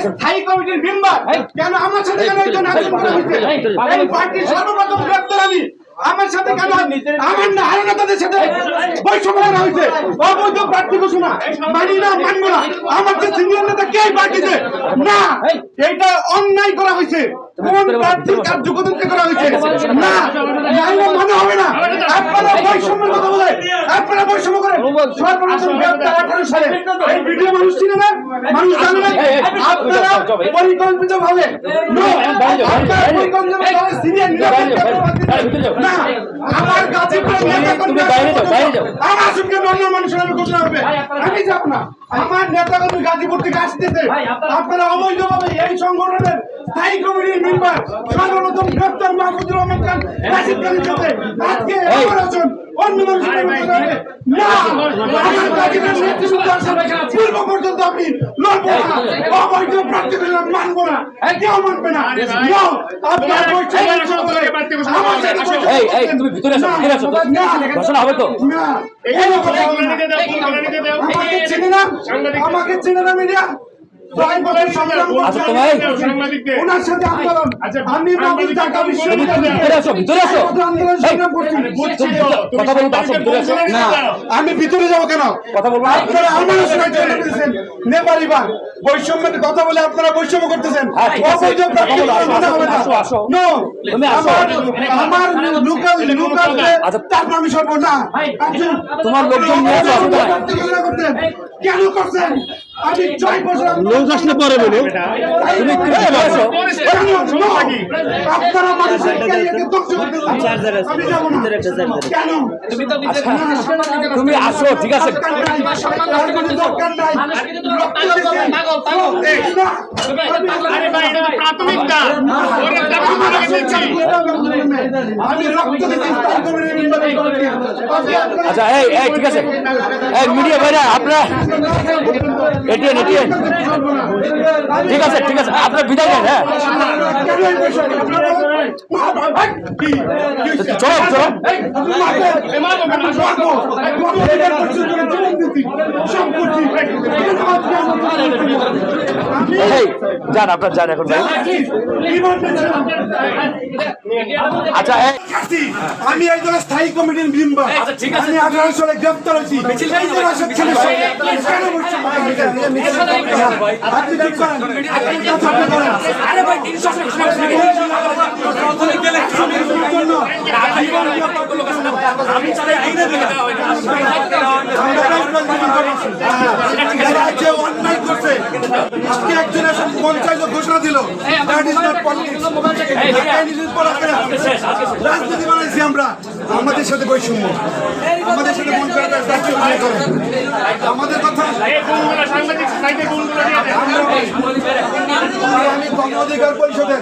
স্থায়ী কমিটির মেম্বার কেন আমার সাথে কেন একজন আচরণ করা হয়েছে? এই পার্টির সর্বপ্রথম গ্রেপ্তার আমি, আমার সাথে কেন আমার না হারানাতাদের সাথে বৈষম্য করা হয়েছে? অবৈধ প্রার্থী ঘোষণা মানি না, মানবো না। আমার যে সিনিয়র নেতা কে পার্টিতে না, এটা অন্যায় করা হয়েছে। কোন প্রার্থীর কার্যকর্তা করা হয়েছে না, মনে হবে না। আপনারা বৈষম্যের কথা বলে আপনারা বৈষম্য করেন। সর্বপ্রথম গ্রেপ্তার 18 সালে এই ভিডিও মানুষ চিনে না, মানুষ জানে না। আপনারা পরিকল্পিত ভাবে না, আমার কাছে আমার সঙ্গে অন্য মানুষের ঘোষণা হবে, আমি যাব না। আমার নেতা কর্মী গাজীপুর থেকে আসতেছে, আপনারা অবৈধভাবে এই সংগঠনের স্থায়ী কমিটির মেম্বার সর্বপ্রথম গ্রেপ্তার মাহমুদুর রহমান খান রাশিদ খানের সাথে আজকে আমার আছেন অন্য মানুষের না, আমার গাজীপুর নেতৃত্ব পূর্ব পর্যন্ত আমি লড়বো না, অবৈধ প্রার্থী মানবো না, কেউ মানবে না। আপনার তুমি ভিতরে আসো, ভিতরে আসো, ঘোষণা হবে তো। আমাকে চেনে না মিডিয়া, ওনার সাথে আন্দোলন আমি ঢাকা না, আমি ভিতরে যাবো কেন? কথা বলবো আপনারা আমার নেপালি বা বৈষম্যের কথা বলে আপনারা বৈষম্য করতেছেন। আমার লোকাল তারপর আমি সরব না। তোমার লোকজন কেন করছেন? আমি 6 বছর লোক আসলে পরে বলে আপনারা মানুষের আমি যাবো না কেন? তুমি আসো, ঠিক আছে। দরকার নাই, আমি রক্ত আচ্ছা, এই ঠিক আছে, এই মিডিয়া ভাইরা আপনারা এটিএন ঠিক আছে, ঠিক আছে, আপনারা বিদায় নেন। হ্যাঁ, চলো চলো, যান আপনার যান এখন ভাই। আচ্ছা, আমি একজন স্থায়ী কমিটির মেম্বার, আমি 18 সালে গ্রেপ্তার হয়েছি। অন্যায় করছে আজকে একজন পঞ্চায়েত ঘোষণা দিল, রাজনীতি বানাইছি আমরা। আমাদের সাথে বৈষম্য, আমাদের সাথে আমাদের কথা আমি গণ অধিকার পরিষদের